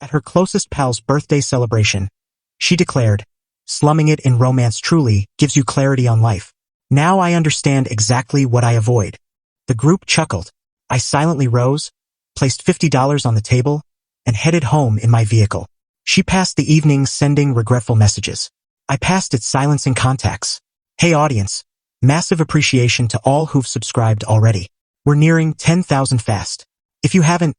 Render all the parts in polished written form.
At her closest pal's birthday celebration, she declared, "Slumming it in romance truly gives you clarity on life. Now I understand exactly what I avoid." The group chuckled. I silently rose, placed $50 on the table, and headed home in my vehicle. She passed the evening sending regretful messages. I passed it silencing contacts. Hey audience, massive appreciation to all who've subscribed already. We're nearing 10,000 fast. If you haven't,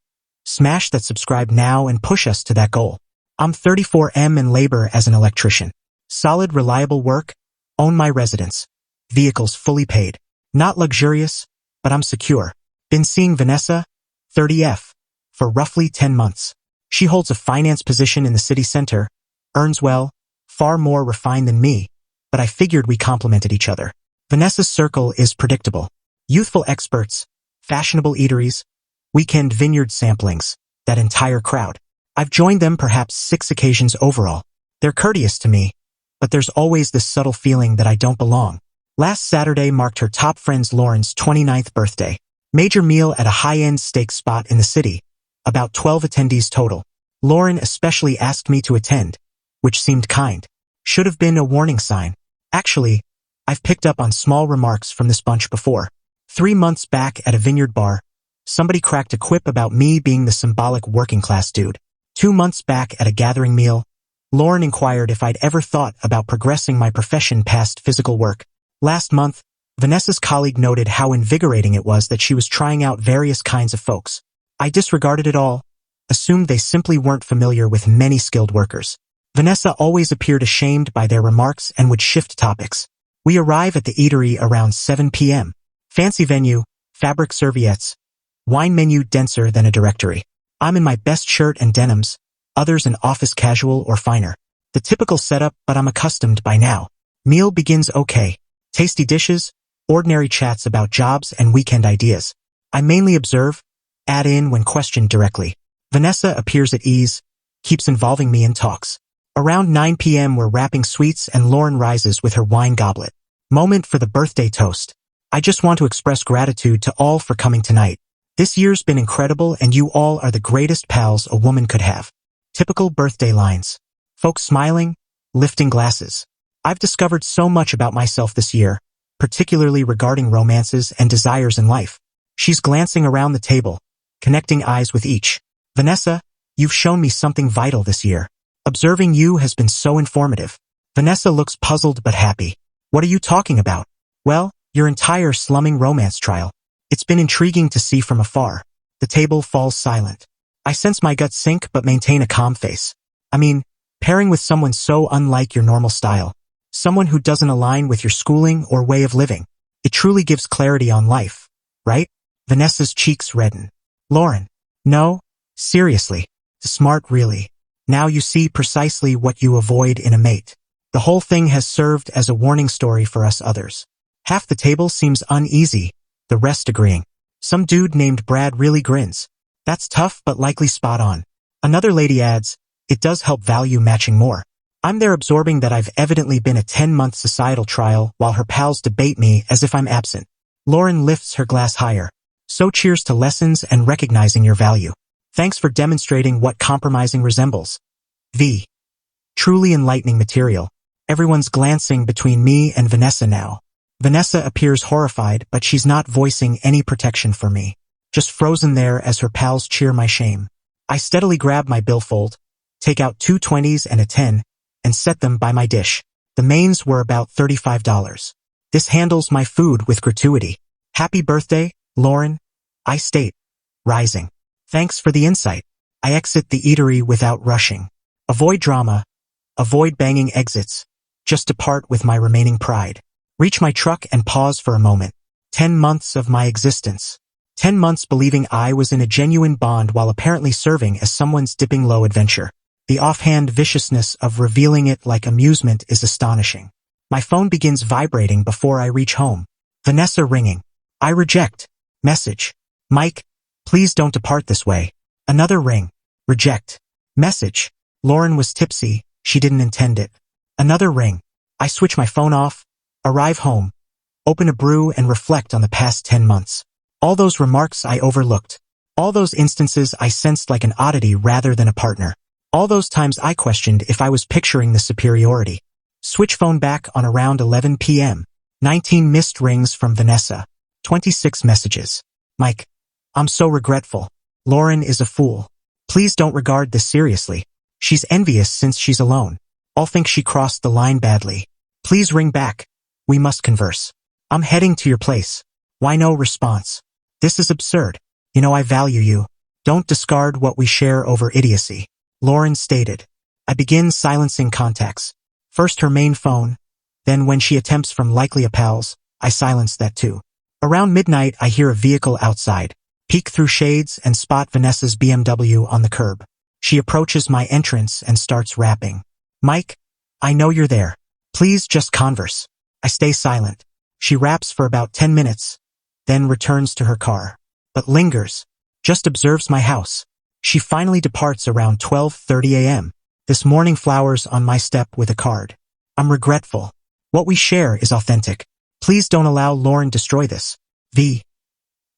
smash that subscribe now and push us to that goal. I'm 34M and labor as an electrician. Solid, reliable work, own my residence. Vehicles fully paid. Not luxurious, but I'm secure. Been seeing Vanessa, 30F, for roughly 10 months. She holds a finance position in the city center, earns well, far more refined than me, but I figured we complemented each other. Vanessa's circle is predictable. Youthful experts, fashionable eateries, weekend vineyard samplings, that entire crowd. I've joined them perhaps 6 occasions overall. They're courteous to me, but there's always this subtle feeling that I don't belong. Last Saturday marked her top friend Lauren's 29th birthday. Major meal at a high-end steak spot in the city. About 12 attendees total. Lauren especially asked me to attend, which seemed kind. Should have been a warning sign. Actually, I've picked up on small remarks from this bunch before. 3 months back at a vineyard bar, somebody cracked a quip about me being the symbolic working-class dude. 2 months back at a gathering meal, Lauren inquired if I'd ever thought about progressing my profession past physical work. Last month, Vanessa's colleague noted how invigorating it was that she was trying out various kinds of folks. I disregarded it all, assumed they simply weren't familiar with many skilled workers. Vanessa always appeared ashamed by their remarks and would shift topics. We arrive at the eatery around 7 p.m. Fancy venue, fabric serviettes, wine menu denser than a directory. I'm in my best shirt and denims, others in office casual or finer. The typical setup, but I'm accustomed by now. Meal begins okay. Tasty dishes, ordinary chats about jobs and weekend ideas. I mainly observe, add in when questioned directly. Vanessa appears at ease, keeps involving me in talks. Around 9 p.m. we're wrapping sweets and Lauren rises with her wine goblet. Moment for the birthday toast. I just want to express gratitude to all for coming tonight. This year's been incredible and you all are the greatest pals a woman could have. Typical birthday lines. Folks smiling, lifting glasses. I've discovered so much about myself this year, particularly regarding romances and desires in life. She's glancing around the table, connecting eyes with each. Vanessa, you've shown me something vital this year. Observing you has been so informative. Vanessa looks puzzled but happy. What are you talking about? Well, your entire slumming romance trial. It's been intriguing to see from afar. The table falls silent. I sense my gut sink but maintain a calm face. I mean, pairing with someone so unlike your normal style. Someone who doesn't align with your schooling or way of living. It truly gives clarity on life, right? Vanessa's cheeks redden. Lauren. No, seriously. Smart really. Now you see precisely what you avoid in a mate. The whole thing has served as a warning story for us others. Half the table seems uneasy, the rest agreeing. Some dude named Brad really grins. That's tough but likely spot on. Another lady adds, it does help value matching more. I'm there absorbing that I've evidently been a 10-month societal trial while her pals debate me as if I'm absent. Lauren lifts her glass higher. So cheers to lessons and recognizing your value. Thanks for demonstrating what compromising resembles. V. Truly enlightening material. Everyone's glancing between me and Vanessa now. Vanessa appears horrified, but she's not voicing any protection for me. Just frozen there as her pals cheer my shame. I steadily grab my billfold, take out 2 20s and a 10, and set them by my dish. The mains were about $35. This handles my food with gratuity. Happy birthday, Lauren, I state, rising. Thanks for the insight. I exit the eatery without rushing. Avoid drama, avoid banging exits, just depart with my remaining pride. Reach my truck and pause for a moment. 10 months of my existence. 10 months believing I was in a genuine bond while apparently serving as someone's dipping low adventure. The offhand viciousness of revealing it like amusement is astonishing. My phone begins vibrating before I reach home. Vanessa ringing. I reject. Message. Mike, please don't depart this way. Another ring. Reject. Message. Lauren was tipsy, she didn't intend it. Another ring. I switch my phone off, arrive home, open a brew and reflect on the past 10 months. All those remarks I overlooked. All those instances I sensed like an oddity rather than a partner. All those times I questioned if I was picturing the superiority. Switch phone back on around 11 p.m. 19 missed rings from Vanessa. 26 messages. Mike, I'm so regretful. Lauren is a fool. Please don't regard this seriously. She's envious since she's alone. I'll think she crossed the line badly. Please ring back. We must converse. I'm heading to your place. Why no response? This is absurd. You know I value you. Don't discard what we share over idiocy. Lauren stated. I begin silencing contacts. First her main phone, then when she attempts from likely pals, I silence that too. Around midnight I hear a vehicle outside. Peek through shades and spot Vanessa's BMW on the curb. She approaches my entrance and starts rapping. Mike, I know you're there. Please just converse. I stay silent. She raps for about 10 minutes, then returns to her car. But lingers. Just observes my house. She finally departs around 12:30 a.m. This morning flowers on my step with a card. I'm regretful. What we share is authentic. Please don't allow Lauren destroy this. V.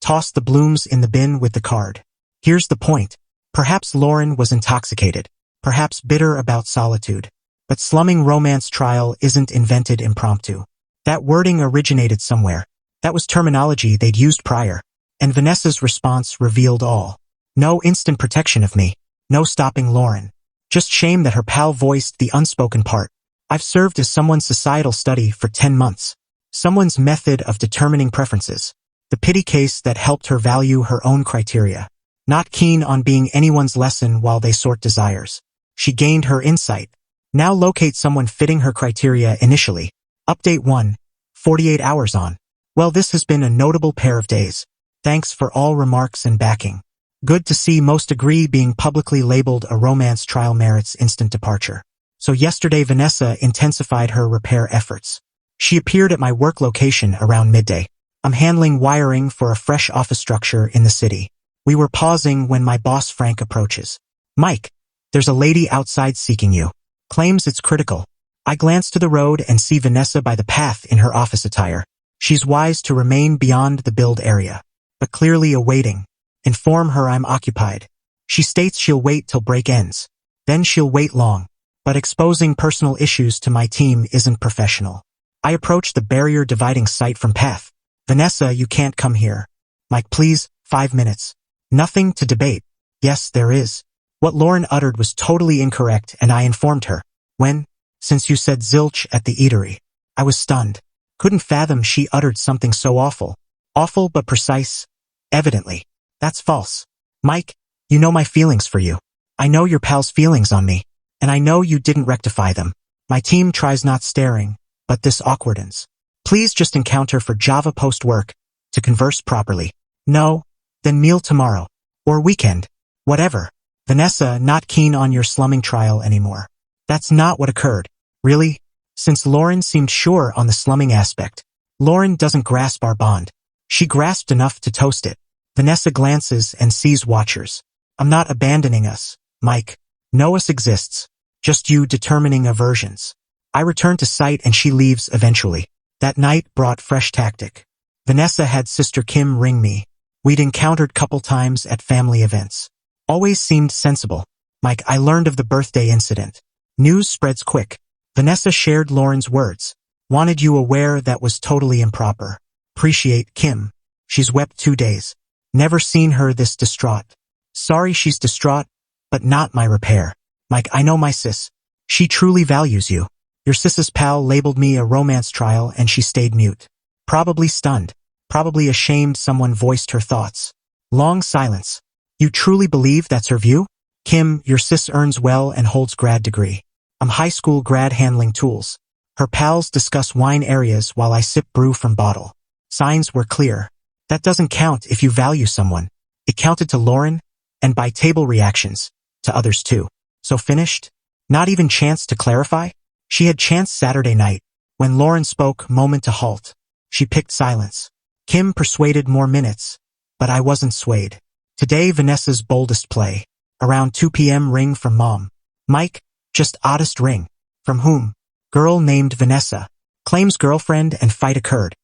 Toss the blooms in the bin with the card. Here's the point. Perhaps Lauren was intoxicated. Perhaps bitter about solitude. But slumming romance trial isn't invented impromptu. That wording originated somewhere. That was terminology they'd used prior. And Vanessa's response revealed all. No instant protection of me. No stopping Lauren. Just shame that her pal voiced the unspoken part. I've served as someone's societal study for 10 months. Someone's method of determining preferences. The pity case that helped her value her own criteria. Not keen on being anyone's lesson while they sort desires. She gained her insight. Now locate someone fitting her criteria initially. Update 1. 48 hours on. Well, this has been a notable pair of days. Thanks for all remarks and backing. Good to see most agree being publicly labeled a romance trial merits instant departure. So yesterday Vanessa intensified her repair efforts. She appeared at my work location around midday. I'm handling wiring for a fresh office structure in the city. We were pausing when my boss Frank approaches. Mike, there's a lady outside seeking you. Claims it's critical. I glance to the road and see Vanessa by the path in her office attire. She's wise to remain beyond the build area, but clearly awaiting. Inform her I'm occupied. She states she'll wait till break ends. Then she'll wait long. But exposing personal issues to my team isn't professional. I approach the barrier dividing site from path. Vanessa, you can't come here. Mike, please, 5 minutes. Nothing to debate. Yes, there is. What Lauren uttered was totally incorrect and I informed her. When? Since you said zilch at the eatery. I was stunned. Couldn't fathom she uttered something so awful. Awful but precise. Evidently. That's false. Mike, you know my feelings for you. I know your pal's feelings on me. And I know you didn't rectify them. My team tries not staring, but this awkwardens. Please just encounter for Java post-work, to converse properly. No, then meal tomorrow. Or weekend. Whatever. Vanessa, not keen on your slumming trial anymore. That's not what occurred. Really? Since Lauren seemed sure on the slumming aspect. Lauren doesn't grasp our bond. She grasped enough to toast it. Vanessa glances and sees watchers. I'm not abandoning us, Mike. No us exists. Just you determining aversions. I return to site and she leaves eventually. That night brought fresh tactic. Vanessa had sister Kim ring me. We'd encountered couple times at family events. Always seemed sensible. Mike, I learned of the birthday incident. News spreads quick. Vanessa shared Lauren's words. Wanted you aware that was totally improper. Appreciate Kim. She's wept 2 days. Never seen her this distraught. Sorry she's distraught, but not my repair. Mike, I know my sis. She truly values you. Your sis's pal labeled me a romance trial and she stayed mute. Probably stunned. Probably ashamed someone voiced her thoughts. Long silence. You truly believe that's her view? Kim, your sis earns well and holds grad degree. I'm high school grad handling tools. Her pals discuss wine areas while I sip brew from bottle. Signs were clear. That doesn't count if you value someone. It counted to Lauren, and by table reactions, to others too. So finished? Not even chance to clarify? She had chance Saturday night. When Lauren spoke, moment to halt. She picked silence. Kim persuaded more minutes, but I wasn't swayed. Today Vanessa's boldest play. Around 2 p.m. ring from mom. Mike, just oddest ring. From whom? Girl named Vanessa. Claims girlfriend and fight occurred.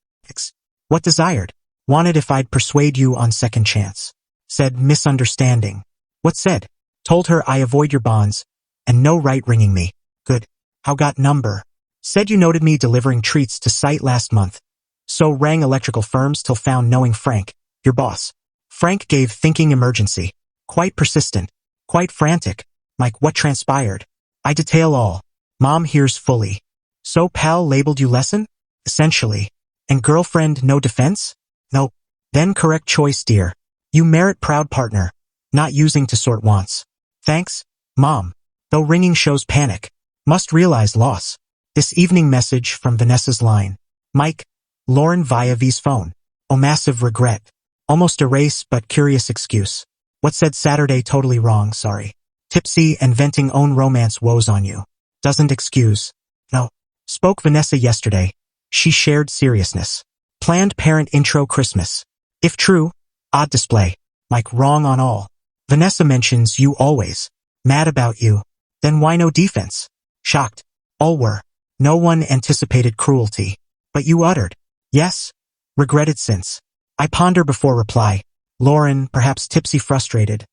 What desired? Wanted if I'd persuade you on second chance. Said misunderstanding. What said? Told her I avoid your bonds, And no right ringing me. Good. How got number? Said you noted me delivering treats to site last month. So rang electrical firms till found knowing Frank, your boss. Frank gave thinking emergency. Quite persistent. Quite frantic. Mike, what transpired? I detail all. Mom hears fully. So pal labeled you lesson? Essentially. And girlfriend no defense? No. Then correct choice, dear. You merit proud partner. Not using to sort wants. Thanks, Mom. Though ringing shows panic. Must realize loss. This evening message from Vanessa's line. Mike, Lauren via V's phone. Oh, massive regret. Almost erase but curious excuse. What said Saturday totally wrong, sorry. Tipsy and venting own romance woes on you. Doesn't excuse. No. Spoke Vanessa yesterday. She shared seriousness. Planned parent intro Christmas. If true, odd display. Mike wrong on all. Vanessa mentions you always. Mad about you. Then why no defense? Shocked. All were. No one anticipated cruelty. But you uttered. Yes. Regretted since. I ponder before reply. Lauren, perhaps tipsy frustrated.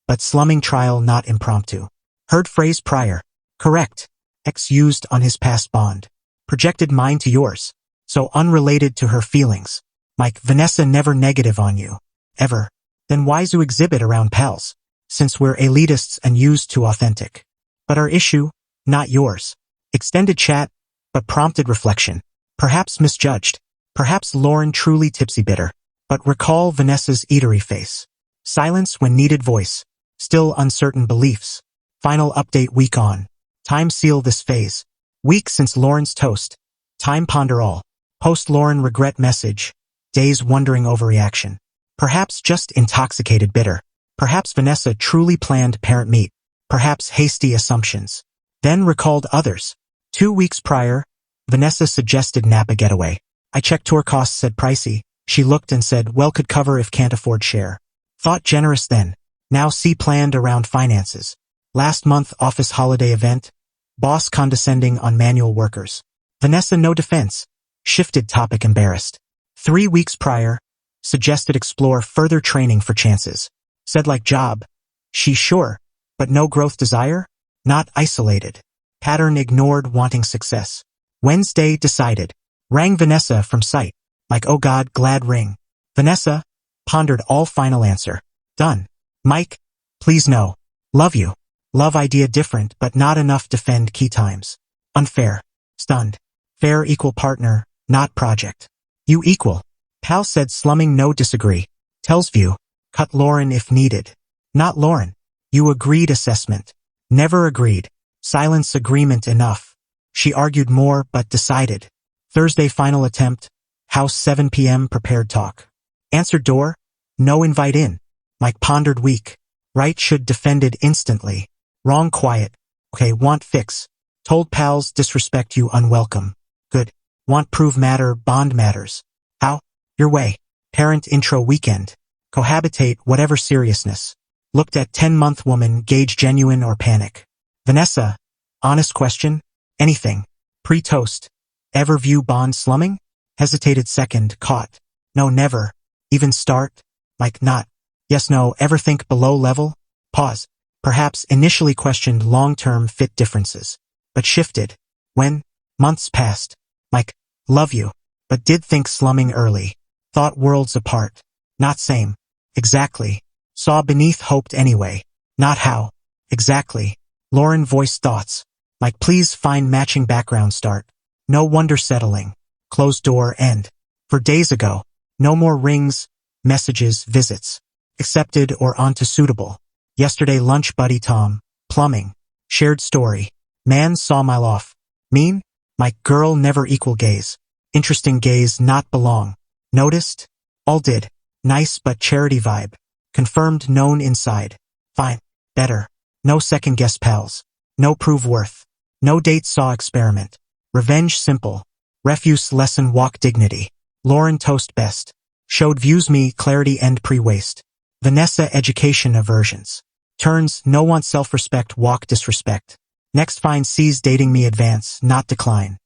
But slumming trial not impromptu. Heard phrase prior. Correct. X used on his past bond. Projected mine to yours. So unrelated to her feelings. Mike, Vanessa never negative on you. Ever. Then why's you exhibit around pals? Since we're elitists and used to authentic. But our issue, not yours. Extended chat, but prompted reflection. Perhaps misjudged. Perhaps Lauren truly tipsy bitter. But recall Vanessa's eatery face. Silence when needed voice. Still uncertain beliefs. Final update week on. Time seal this phase. Week since Lauren's toast. Time ponder all. Post Lauren regret message. Days wondering overreaction. Perhaps just intoxicated bitter. Perhaps Vanessa truly planned parent meet. Perhaps hasty assumptions. Then recalled others. 2 weeks prior, Vanessa suggested Napa getaway. I checked tour costs, said pricey. She looked and said, well, could cover if can't afford share. Thought generous then. Now see planned around finances. Last month office holiday event. Boss condescending on manual workers. Vanessa no defense. Shifted topic embarrassed. 3 weeks prior. Suggested explore further training for chances. Said like job. She sure. But no growth desire? Not isolated. Pattern ignored wanting success. Wednesday decided. Rang Vanessa from site. Like oh god glad ring. Vanessa. Pondered all final answer. Done. Mike. Please no. Love you. Love idea different but not enough defend key times. Unfair. Stunned. Fair equal partner, not project. You equal. Pal said slumming no disagree. Tells view. Cut Lauren if needed. Not Lauren. You agreed assessment. Never agreed. Silence agreement enough. She argued more but decided. Thursday final attempt. House 7 p.m. prepared talk. Answered door. No invite in. Mike pondered weak. Right should defended instantly. Wrong quiet. Okay want fix. Told pals disrespect you unwelcome. Good. Want prove matter bond matters. How? Your way. Parent intro weekend. Cohabitate whatever seriousness. Looked at 10-month woman gauge genuine or panic. Vanessa. Honest question. Anything. Pre-toast. Ever view bond slumming? Hesitated second caught. No never. Even start. Like not. Yes no ever think below level? Pause. Perhaps initially questioned long-term fit differences. But shifted. When? Months passed. Like, love you. But did think slumming early. Thought worlds apart. Not same. Exactly. Saw beneath hoped anyway. Not how. Exactly. Lauren voiced thoughts. Like please find matching background start. No wonder settling. Closed door end. For days ago. No more rings, messages, visits. Accepted or on to suitable. Yesterday lunch buddy Tom. Plumbing. Shared story. Man saw mile off. Mean? My girl never equal gaze. Interesting gaze not belong. Noticed? All did. Nice but charity vibe. Confirmed known inside. Fine. Better. No second guess pals. No prove worth. No date saw experiment. Revenge simple. Refuse lesson walk dignity. Lauren toast best. Showed views me clarity end pre-waste. Vanessa education aversions. Turns no want self-respect walk disrespect. Next find sees dating me advance not decline.